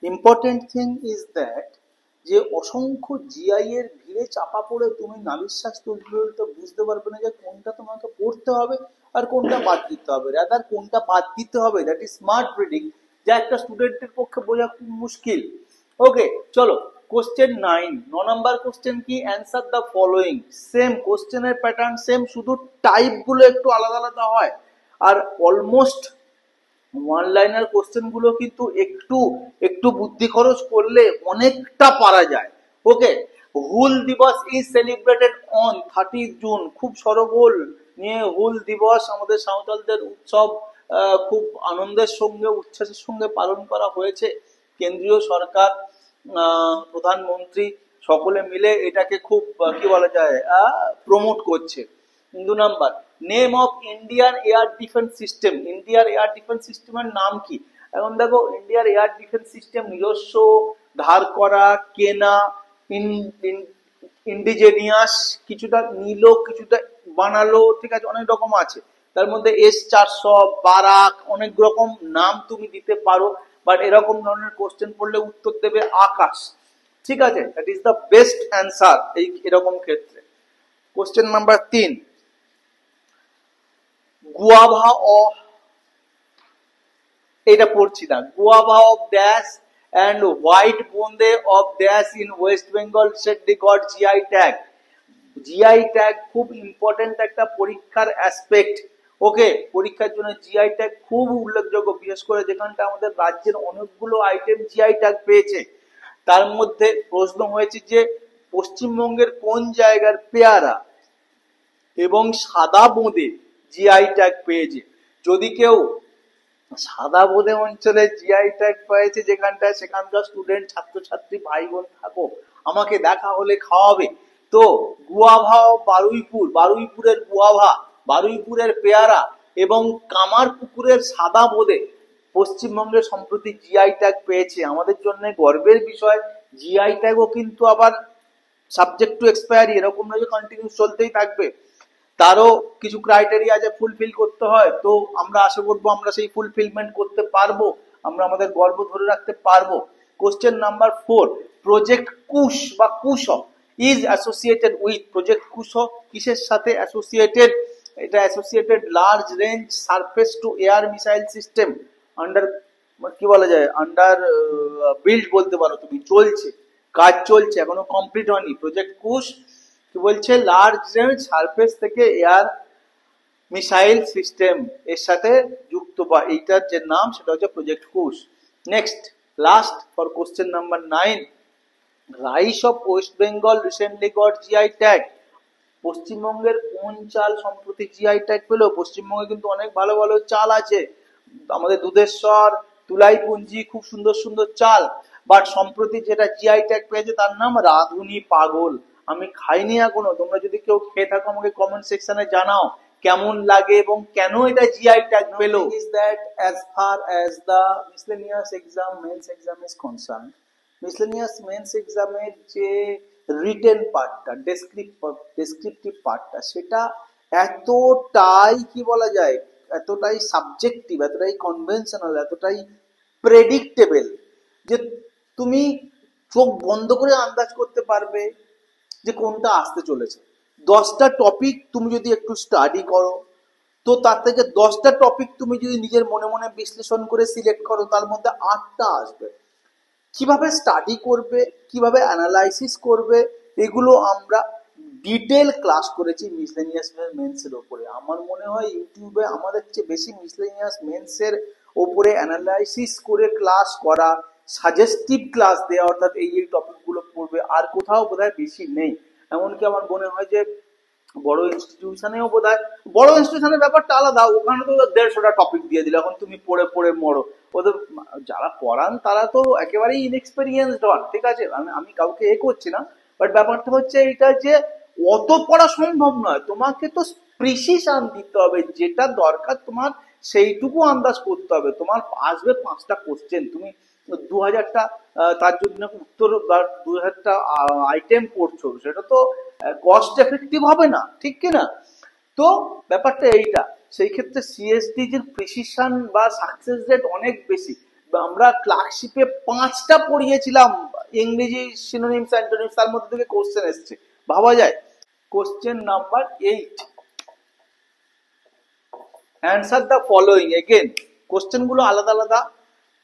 Important thing is that যে অসংখ্য GI এর ভিড়ে চাপা পড়ে তুমি নাবিশ্বাস তো বুঝতে পারবে না যে কোনটা তোমাকে পড়তে হবে আর কোনটা বাদ দিতে হবে, রাদার কোনটা বাদ দিতে হবে দ্যাট ইজ স্মার্ট রিডিং, যা একটা স্টুডেন্টের পক্ষে বোঝা খুব মুশকিল। ওকে, চলো কোশ্চেন 9, 9 নম্বর কোশ্চেন কি, অ্যান্সার দ্য ফলোইং। সেম কোশ্চেনের প্যাটার্ন সেম, শুধু টাইপ গুলো একটু আলাদা আলাদা হয়। আর অলমোস্ট ওয়ান লাইনার কোশ্চেন গুলো কিন্তু একটু একটু বুদ্ধি খরচ করলে অনেকটা পারা যায়। ওকে, হুল দিবস ইজ সেলিব্রেটেড অন 30 জুন। খুব সরগোল নিয়ে হুল দিবস, আমাদের সাঁওতালদের উৎসব, খুব আনন্দের সঙ্গে উচ্ছ্বাসের সঙ্গে পালন করা হয়েছে। কেন্দ্রীয় সরকার, প্রধানমন্ত্রী সকলে মিলে এটাকে খুব কি বলা যায় প্রমোট করছে। 2 নম্বর, name of Indian air defence system. ইন্ডিয়ার এয়ার ডিফেন্স সিস্টেমের নাম কি? এখন দেখো, ইন্ডিয়ার এয়ার ডিফেন্স সিস্টেম নিজস্ব, ধার করা, কেনা, ইন্ডিজেনিয়াস, কিছুটা নিল কিছুটা বানালো, ঠিক আছে, অনেক রকম আছে। তার মধ্যে S-400, বারাক, অনেক রকম নাম তুমি দিতে পারো, বাট এরকম ধরনের কোশ্চেন পড়লে উত্তর দেবে আকাশ। ঠিক আছে, that is the best answer এই এরকম ক্ষেত্রে। কোশ্চেন নাম্বার 3, গুয়াভা অফ, এটা পড়ছি না, guava of dash and white বোন্দে of dash in West Bengal recently got GI tag. GI tag খুব ইম্পর্টেন্ট একটা পরীক্ষার অ্যাসপেক্ট। ওকে, পরীক্ষার জন্য জিআই ট্যাগ খুব উল্লেখযোগ্য, বিশেষ করে যেখানটা আমাদের রাজ্যের অনেকগুলো আইটেম জিআই ট্যাগ পেয়েছে। তার মধ্যে প্রশ্ন হয়েছে যে পশ্চিমবঙ্গের কোন জায়গার পেয়ারা এবং সাদা বোঁদে জিআই ট্যাগ পেয়েছে। যদি কেউ সাদা বোঁদে অঞ্চলে জিআই ট্যাগ পেয়েছে যেখানটায়, সেখানকার স্টুডেন্ট ছাত্রছাত্রী ভাই বোন থাকো, আমাকে দেখা হলে খাওয়াবে। তো গুয়াভা ও বারুইপুর, বারুইপুরের গুয়াভা, বারুইপুরের পেয়ারা এবং কামারপুকুরের সাদা বোঁদে পশ্চিমবঙ্গের সম্প্রতি জিআই ট্যাগ পেয়েছে। আমাদের জন্য গর্বের বিষয়। জিআই ট্যাগও কিন্তু আবার সাবজেক্ট টু এক্সপায়ারি, এরকম নয় যে কন্টিনিউ চলতেই থাকবে, তারও কিছু ক্রাইটেরিয়া আছে ফুলফিল করতে হয়। তো আমরা আশা করবো আমরা সেই ফুলফিলমেন্ট করতে পারবো, আমরা আমাদের গর্ব ধরে রাখতে পারবো। কোশ্চেন নাম্বার 4, প্রজেক্ট কুশ বা কুশ ইজ অ্যাসোসিয়েটেড উইথ। প্রজেক্ট কুশ কিসের সাথে অ্যাসোসিয়েটেড? এটা associated large range surface two air missile system, under কি বলা যায়, আন্ডার বিল্ড বলতে পারো তুমি, চলছে, কাজ চলছে, এখনো কমপ্লিট হয়নি। প্রজেক্ট কুশ কি বলছে, লার্জ রেঞ্জ সারফেস থেকে এয়ার মিসাইল সিস্টেম এর সাথে যুক্ত, বা এইটার যে নাম সেটা হচ্ছে project Kush. Next, last for question number 9, rice of West Bengal recently got GI tag. পশ্চিমবঙ্গের কোন চাল সম্প্রতি জিআই ট্যাগ পেলো? পশ্চিমবঙ্গে কিন্তু অনেক ভালো ভালো চাল আছে, আমাদের দুধেশ্বর, তুলাইপুঞ্জি, খুব সুন্দর সুন্দর চাল, বাট সম্প্রতি যেটা জিআই ট্যাগ পেয়েছে তার নাম রাধুনি পাগল। আমি খাইনি এখনো, তোমরা যদি কেউ খেয়ে থাকো আমাকে কমেন্ট সেকশনে জানাও কেমন লাগে এবং কেন এটা জিআই ট্যাগ পেলো। Is that as far as the miscellaneous exam, men's exam is concern, miscellaneous men's এক্সামের যে রিটেন পার্টটা, ডেসক্রিপটিভ পার্টটা, সেটা এতটাই কি বলা যায়, এতটাই সাবজেক্টিভ, এতটাই কনভেনশনাল, এতটাই প্রেডিক্টেবল যে তুমি চোখ বন্ধ করে আন্দাজ করতে পারবে যে কোনটা আসতে চলেছে। 10টা টপিক তুমি যদি একটু স্টাডি করো, তো তার থেকে 10টা টপিক তুমি যদি নিজের মনে মনে বিশ্লেষণ করে সিলেক্ট করো, তার মধ্যে 8টা আসবে। কিভাবে স্টাডি করবে, কিভাবে অ্যানালাইসিস করবে, এগুলো আমরা ডিটেল ক্লাস করেছি মিসলেনিয়াস মেন্সের ওপরে। আমার মনে হয় ইউটিউবে আমাদের চেয়ে বেশি মিসলেনিয়াস মেন্সের ওপরে অ্যানালাইসিস করে ক্লাস করা, সাজেস্টিভ ক্লাস দেওয়া, অর্থাৎ এই এই টপিকগুলো পড়বে, আর কোথাও বোধহয় বেশি নেই। এমনকি আমার মনে হয় যে বড় ইনস্টিটিউশনেও বোধহয়, বড় ইনস্টিটিউশনের ব্যাপারটা আলাদা, ওখানে তো 150টা টপিক দিয়ে দিল, এখন তুমি পড়ে পড়ে মরো। ওদের যারা পড়ান তারা তো একেবারেই ইনএক্সপেরিয়েন্সড হন, ঠিক আছে, আমি কাউকে করছি না, বাট ব্যাপারটা হচ্ছে এইটা যে অত পড়া সম্ভব নয়, তোমাকে তো প্রিসিশন দিতে হবে, যেটা দরকার তোমার সেইটুকু আন্দাজ করতে হবে। তোমার আসবে 5টা কোশ্চেন, তুমি 2000টা তার জন্য উত্তর বা 2000টা আইটেম পড়ছো, সেটা তো কস্ট এফেক্টিভ হবে না, ঠিক কিনা? তো ব্যাপারটা এইটা, সেই ক্ষেত্রে সিএসডি এর প্রিসিশন বা সাকসেস রেট অনেক বেশি। আমরা ক্লার্কশিপে 5টা পড়িয়েছিলাম ইংরেজি সিনোনিমস অ্যান্টোনিমস, তার মধ্যে থেকে কোশ্চেন এসছে, ভাবা যায়। Question number 8, answer the following. Again question গুলো আলাদা আলাদা,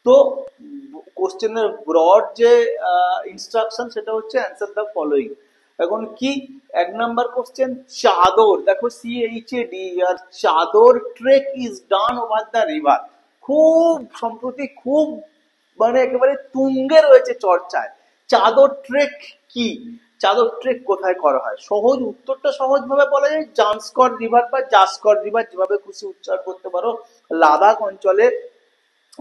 তো কোশ্চেনের ব্রড যে ইনস্ট্রাকশন সেটা হচ্ছে অ্যান্সার দ্য ফলোইং। এখন কি 1 নাম্বার কোশ্চেন, চাদর, দেখো CHAD আর চাদর trek is done over the river, খুব সম্প্রতি খুব মানে একেবারে তুঙ্গে রয়েছে চর্চায়। চাদর ট্রেক কি, চাদর ট্রেক কোথায় করা হয়? সহজ উত্তরটা সহজ ভাবে বলা যায় জান্সকর রিভার বা জাসকর রিভার, যেভাবে খুশি উচ্চারণ করতে পারো, লাদাখ অঞ্চলে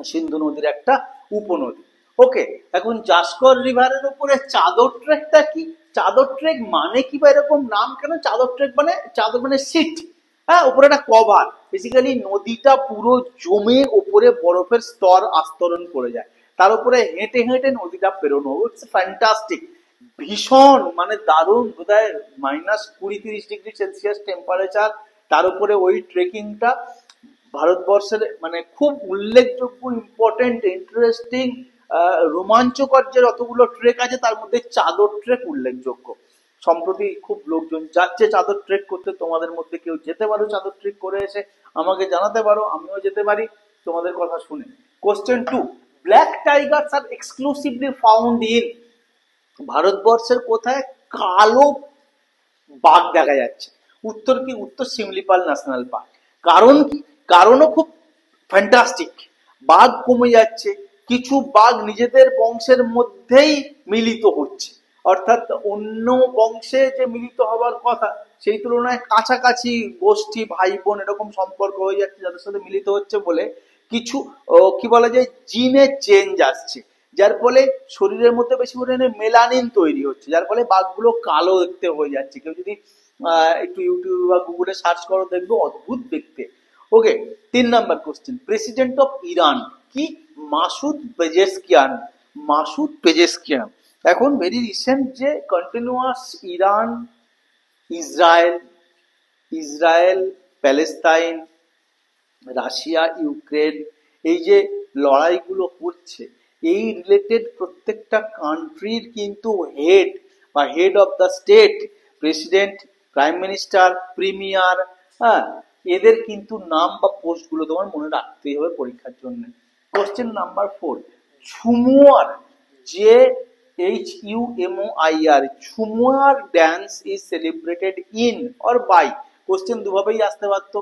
সিন্ধু নদীর একটা উপনদী। ওকে, এখন জাসকর রিভারের উপরে চাদর ট্রেকটা কি? চাদর ট্রেক মানে কি বা এরকম নাম কেন? চাদর ট্রেক মানে চাদর মানে সিট, হ্যাঁ, উপরে একটা কভার, বেসিক্যালি নদীটা পুরো জমে উপরে বরফের স্তর আস্তরণ করে যায়, তার উপরে হেঁটে হেঁটে নদীটা পেরোনো। ইটস ফ্যান্টাস্টিক, ভীষণ মানে দারুণ, বোধহয় -20-30 ডিগ্রি সেলসিয়াস টেম্পারেচার, তার উপরে ওই ট্রেকিংটা ভারতবর্ষের মানে খুব উল্লেখযোগ্য, ইম্পর্টেন্ট, ইন্টারেস্টিং, রোমাঞ্চকর যে যতগুলো ট্রেক আছে তার মধ্যে চাদর ট্রেক উল্লেখযোগ্য। সম্প্রতি খুব লোকজন যাচ্ছে চাদর ট্রেক করতে, তোমাদের মধ্যে কেউ যেতে পারো চাদর ট্রেক করে এসে আমাকে জানাতে পারো, আমিও যেতে পারি তোমাদের কথা শুনে। Question 2, black tigers are exclusively found in, ভারতবর্ষের কোথায় কালো বাঘ দেখা যাচ্ছে? উত্তর কি? উত্তর শিমলিপাল ন্যাশনাল পার্ক। কারণ কি? কারণও খুব ফ্যান্টাস্টিক, বাঘ কমে যাচ্ছে, কিছু বাঘ নিজেদের বংশের মধ্যেই মিলিত হচ্ছে, অর্থাৎ অন্য বংশে যে মিলিত হবার কথা সেই তুলনায় কাছাকাছি গোষ্ঠী ভাই বোন এরকম সম্পর্ক হয়ে যাচ্ছে যাদের সাথে মিলিত হচ্ছে বলে কিছু কি বলা যায় জিনে চেঞ্জ আসছে, যার ফলে শরীরের মধ্যে বেশি পরিমাণে মেলানিন তৈরি হচ্ছে, যার ফলে বাঘগুলো কালো দেখতে হয়ে যাচ্ছে। কেউ যদি একটু ইউটিউব বা গুগলে সার্চ করো দেখবে অদ্ভুত দেখতে। Okay, 3 number question, president of Iran কি? Masoud Pezeshkian. মাসুদ পেজেশকিয়ান এখন ভেরি রিসেন্ট যে continuous Iran Israel, Israel Palestine, Russia Ukraine, এই যে লড়াইগুলো হচ্ছে, এই রিলেটেড প্রত্যেকটা কান্ট্রির কিন্তু হেড বা head of the state, president, prime minister, premier, হ্যাঁ, এদের কিন্তু নাম বা পোস্টগুলো তোমার মনে রাখতেই হবে পরীক্ষার জন্য। Question number 4, Jhumoir, JHUMOIR, Jhumoir dance is celebrated in or by. Question দুভাবেই আসতে পারতো।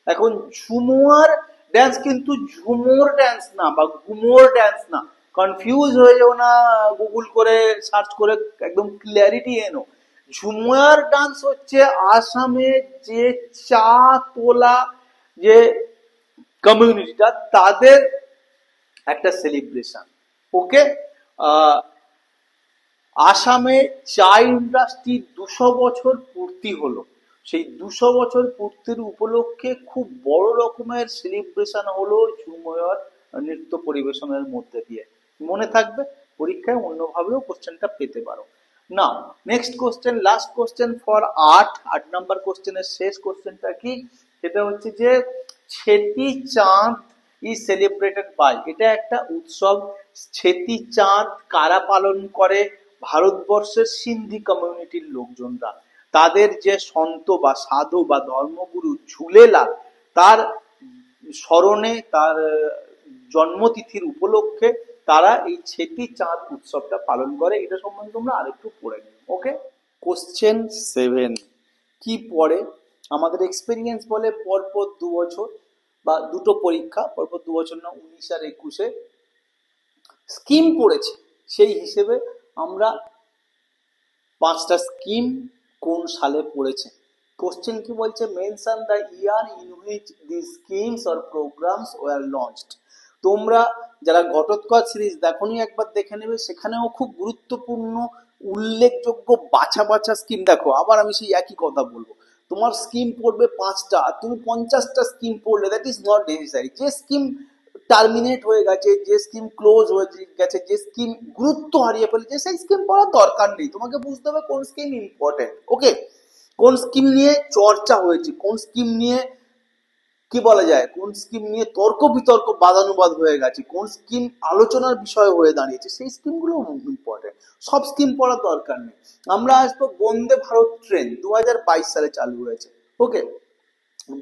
এখন ঝুমুয়ার ড্যান্স কিন্তু ঝুমুর ড্যান্স না বা ঘুমোর ড্যান্স না, কনফিউজ হয়ে যাও না, গুগল করে সার্চ করে একদম ক্লিয়ারিটি এনো। ঝুমুয়ার ডান্স হচ্ছে আসামে যে চা তোলা যে কমিউনিটিটা তাদের একটা সেলিব্রেশন। ওকে, আসামে চা ইন্ডাস্ট্রি 200 বছর পূর্তি হলো, সেই 200 বছর পূর্তির উপলক্ষে খুব বড় রকমের সেলিব্রেশন হলো ঝুমুর নৃত্য পরিবেশনের মধ্যে দিয়ে। মনে থাকবে, পরীক্ষায় অন্যভাবেও কোশ্চেনটা পেতে পারো। না, next question, last question for 8 number কোশ্চেনের শেষ কোশ্চেনটা কি? সেটা হচ্ছে যে ছেতি চাঁদ ইজ সেলিব্রেটেড বাই, এটা একটা উৎসব, ছেতি চাঁদ কারা পালন করে? ভারতবর্ষের সিন্ধি কমিউনিটির লোকজনরা, তাদের যে সন্ত বা সাধু বা ধর্মগুরু ঝুলেলাল, তার স্মরণে, তার জন্মতিথির উপলক্ষে তারা এই ছেতি চাঁদ উৎসবটা পালন করে। এটা সম্বন্ধে তোমরা আরেকটু পড়ে নিও। ওকে, কোশ্চেন 7 কি পড়ে? আমাদের এক্সপেরিয়েন্স বলে পরপর 2 বছর বা দুটো পরীক্ষা, পরপর 2 বছর না, 19 আর 21-এ স্কিম পড়েছে, সেই হিসেবে আমরা 5টা স্কিম কোন সালে পড়েছে। কোশ্চেন কি বলছে? Mention the year in which the schemes or programmes were launched. তোমরা যারা ঘটোৎকচ সিরিজ দেখোনি একবার দেখে নেবে, সেখানেও খুব গুরুত্বপূর্ণ উল্লেখযোগ্য বাছা বাছা স্কিম। দেখো, আবার আমি সেই একই কথা বলবো, তোমার স্কিম পড়বে 5টা আর তুমি 50টা স্কিম পড়লে দ্যাট ইজ নট নেসেসারি। যে স্কিম টার্মিনেট হয়ে গেছে, যে স্কিম ক্লোজ হয়ে গেছে, যে স্কিম গুরুত্ব হারিয়ে ফেলেছে, সেই স্কিম পড়ার দরকার নেই। তোমাকে বুঝতে হবে কোন স্কিম ইম্পর্টেন্ট। ওকে, কোন স্কিম নিয়ে চর্চা হয়েছে, কোন স্কিম নিয়ে কি বলা যায়, কোন স্কিম নিয়ে তর্ক বিতর্ক বাদানুবাদ হয়ে গেছে, কোন স্কিম আলোচনার বিষয় হয়ে দাঁড়িয়েছে, সেই স্কিমগুলো ইম্পর্টেন্ট। সব স্কিম পড়ার দরকার নেই। আমরা আসবো বন্দে ভারত ট্রেন 2022 সালে চালু হয়েছে। ওকে,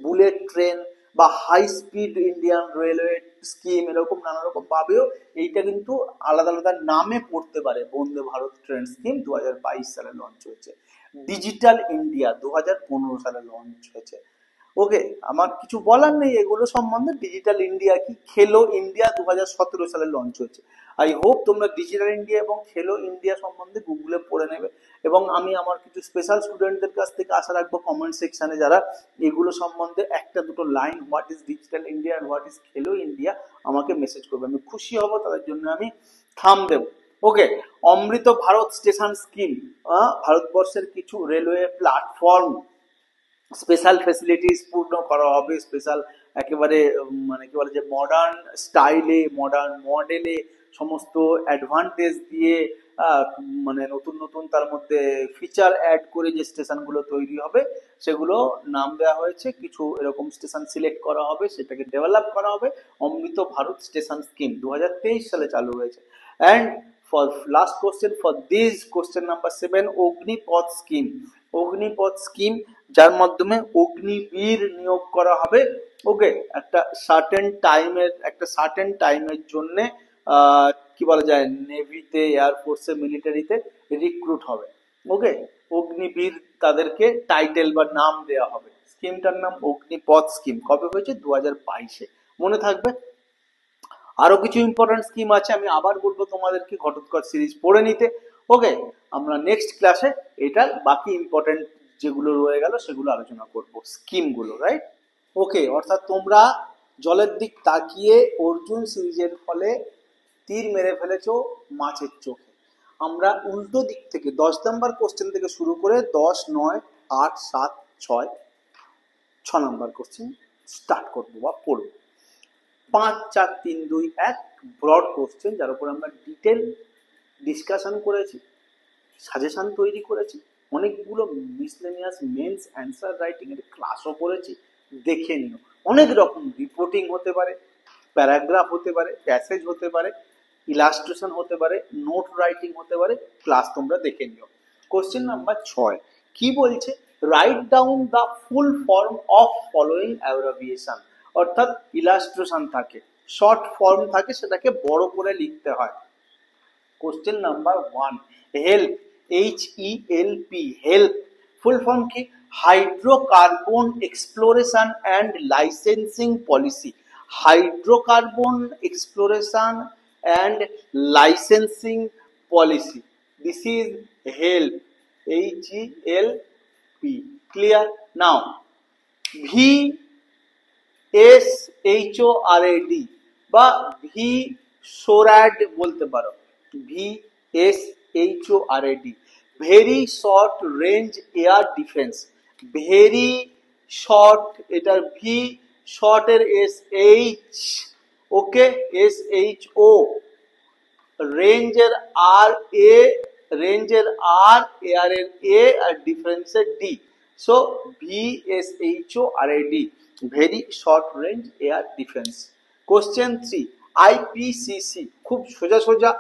বুলেট ট্রেন বা high speed Indian railway scheme, এরকম নানা রকম ভাবেও এইটা কিন্তু আলাদা আলাদা নামে পড়তে পারে। বন্দে ভারত ট্রেন স্কিম 2022 সালে লঞ্চ হয়েছে। ডিজিটাল ইন্ডিয়া 2015 সালে লঞ্চ হয়েছে। ওকে, আমার কিছু বলার নেই এগুলো সম্বন্ধে। ডিজিটাল ইন্ডিয়া কি, খেলো ইন্ডিয়া 2017 সালে লঞ্চ হয়েছে। আই হোপ তোমরা ডিজিটাল ইন্ডিয়া এবং খেলো ইন্ডিয়া সম্বন্ধে গুগলে পড়ে নেবে। এবং আমি আমার কিছু স্পেশাল স্টুডেন্টদের কাছ থেকে আশা রাখবো কমেন্ট সেকশনে যারা এগুলো সম্বন্ধে একটা দুটো line, what is digital India আর হোয়াট ইজ খেলো ইন্ডিয়া, আমাকে মেসেজ করবে। আমি খুশি হব, তাদের জন্য আমি থাম দেবো। Okay, Amrit Bharat station scheme, ভারতবর্ষের কিছু রেলওয়ে প্ল্যাটফর্ম স্পেশাল ফেসিলিটিস পূর্ণ করা হবে। স্পেশাল একেবারে মানে কি বলে যে মডার্ন স্টাইলে, মডার্ন মডেলে, সমস্ত অ্যাডভান্টেজ দিয়ে মানে নতুন নতুন তার মধ্যে ফিচার অ্যাড করে যে স্টেশনগুলো তৈরি হবে সেগুলো নাম দেওয়া হয়েছে। কিছু এরকম স্টেশন সিলেক্ট করা হবে, সেটাকে ডেভেলপ করা হবে। অমৃত ভারত স্টেশন স্কিম 2023 সালে চালু হয়েছে। And for last question for this, question number 7, Agnipath scheme. Agnipath scheme যার মাধ্যমে অগ্নিবীর নিয়োগ করা হবে। ওকে, একটা সার্টেন টাইমের জন্য কি বলা যায়, নেভিতে, এয়ারফোর্সে, মিলিটারিতে রিক্রুট হবে। ওকে, অগ্নিবীর তাদেরকে টাইটেল বা নাম দেওয়া হবে। স্কিমটার নাম অগ্নিপথ স্কিম। কবে হয়েছে? 2022-এ। মনে থাকবে। আরো কিছু ইম্পর্টেন্ট স্কিম আছে, আমি আবার বলবো তোমাদেরকে ঘটোৎকচ সিরিজ পড়ে নিতে। ওকে, আমরা নেক্সট ক্লাসে এটার বাকি ইম্পর্টেন্ট যেগুলো রয়ে গেল সেগুলো আলোচনা করব, স্কিমগুলো, রাইট? ওকে, অর্থাৎ তোমরা জলের দিক তাকিয়ে অর্জুন সিরিজের ফলে তীর মেরে ফেলেছো মাছের চোখে। আমরা উল্টো দিক থেকে 10 নম্বর কোশ্চেন থেকে শুরু করে 10, 9, 8, 7, 6, 6 নম্বর কোশ্চেন স্টার্ট করবো বা পড়বো। 5, 4, 3, 2, 1 ব্রড কোশ্চেন, যার উপর আমরা ডিটেল ডিসকাশন করেছি, সাজেশন তৈরি করেছি, অনেকগুলো মিসলেনিয়াস মেন্স অ্যান্সার রাইটিং এর ক্লাসও করেছি, দেখে নিও। অনেক রকম রিপোর্টিং হতে পারে, প্যারাগ্রাফ হতে পারে, প্যাসেজ হতে পারে, ইলাস্ট্রেশন হতে পারে, নোট রাইটিং হতে পারে, ক্লাস তোমরা দেখে নিও। কোশ্চেন নাম্বার 6 কি বলছে? Write down the full form of following abbreviation. অর্থাৎ ইলাস্ট্রেশন থাকে, শর্ট ফর্ম থাকে, সেটাকে বড় করে লিখতে হয়। Question number 1, HELP, HELP, HELP full form কি? Hydrocarbon exploration and licensing policy. Hydrocarbon exploration and licensing policy, this is HELP, HELP। Clear? Now VSHORAD বা ভি সোরাড বলতে পারো, VSHORAD, very short range air defence. Very short, এটার V, শর্টের SH, okay, SHO, রেঞ্জের RA, রেঞ্জের R, এয়ারের A আর ডিফেন্সের D। So VSHORAD, very short range air defence. Question 3, IPCC, খুব সোজা সোজা,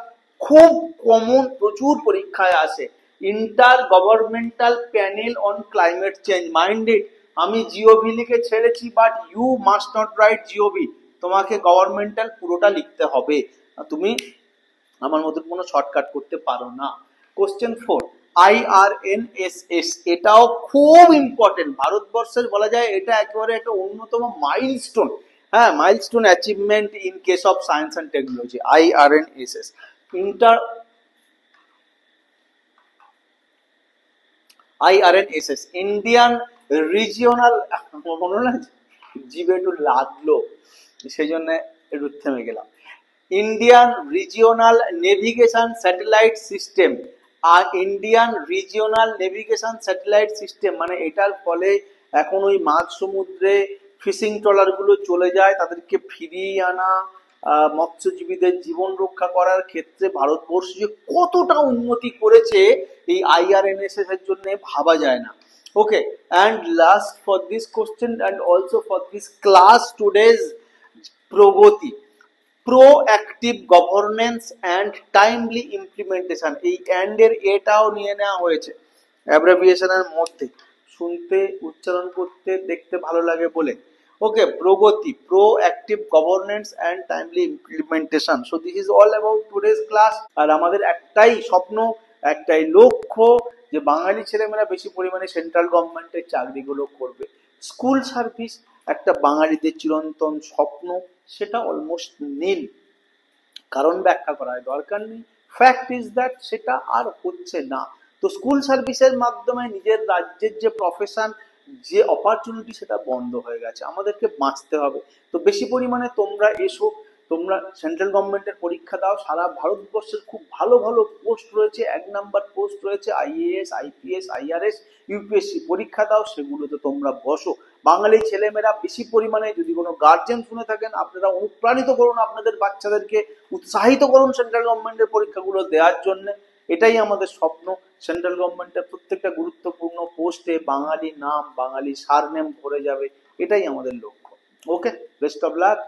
খুব কমন, প্রচুর পরীক্ষায় আসে। Inter governmental panel on climate change. Minded, আমি জিওভি লিখে ছেড়েছি, but you must not write GOV, তোমাকে গভর্নমেন্টাল পুরোটা লিখতে হবে, তুমি আমার মতো কোনো শর্টকাট করতে পারো না। কোশ্চেন 4, IRNSS, এটাও খুব ইম্পর্টেন্ট। ভারতবর্ষের বলা যায় এটা একেবারে একটা অন্যতম মাইলস্টোন, হ্যাঁ, milestone achievement in case of science and technology. IRNSS, IRNSS, Indian regional, জিভে একটু লাগলো সেই জন্য একটু থেমে গেলাম। Indian regional navigation satellite system. আর Indian regional navigation satellite system মানে এটার ফলে এখন ওই মাঝ সমুদ্রে ফিশিং ট্রলার গুলো চলে যায়, তাদেরকে ফিরিয়ে আনা, মৎস্যজীবীদের জীবন রক্ষা করার ক্ষেত্রে ভারতবর্ষ যে কতটা উন্নতি করেছে এই IRNSS এর জন্য ভাবা যায় না। Okay, and last for this question and also for this class today's Pragati, proactive governance and timely implementation, এই অ্যান্ড এর এটাও নিয়ে নেওয়া হয়েছে অ্যাব্রেভিয়েশনের মধ্যে, শুনতে উচ্চারণ করতে দেখতে ভালো লাগে বলে। Okay, Pragati, proactive governance and timely implementation. So this is all about today's class. আর আমাদের একটাই স্বপ্ন, একটাই লক্ষ্য, যে বাঙালি ছেলেমেয়েরা বেশি পরিমাণে সেন্ট্রাল গভর্নমেন্টের চাকরিগুলো করবে। স্কুল সার্ভিস একটা বাঙালিদের চিরন্তন স্বপ্ন, সেটা অলমোস্ট নীল, কারণ ব্যাখ্যা করার দরকার নেই। ফ্যাক্ট ইজ দ্যাট সেটা আর হচ্ছে না। তো স্কুল সার্ভিসের মাধ্যমে নিজের রাজ্যের যে প্রফেশন, যে অপরচুনিটি, সেটা বন্ধ হয়ে গেছে, আমাদেরকে বাঁচতে হবে। তো বেশি পরিমাণে তোমরা এসো, তোমরা সেন্ট্রাল গভর্নমেন্টের পরীক্ষা দাও। সারা ভারতবর্ষের খুব ভালো ভালো পোস্ট রয়েছে, 1 নম্বর পোস্ট রয়েছে, আইএএস, আইপিএস, আইআরএস, ইউপিএসসি পরীক্ষা দাও, সেগুলোতে তোমরা বসো। বাঙালি ছেলেমেয়েরা বেশি পরিমাণে, যদি কোনো গার্জেন শুনে থাকেন, আপনারা অনুপ্রাণিত করুন আপনাদের বাচ্চাদেরকে, উৎসাহিত করুন সেন্ট্রাল গভর্নমেন্টের পরীক্ষাগুলো দেওয়ার জন্য। এটাই আমাদের স্বপ্ন, সেন্ট্রাল গভর্নমেন্টের প্রত্যেকটা গুরুত্বপূর্ণ পোস্টে বাঙালি নাম, বাঙালি সারনেম ভরে যাবে, এটাই আমাদের লক্ষ্য। ওকে, বেস্ট অফ লাক।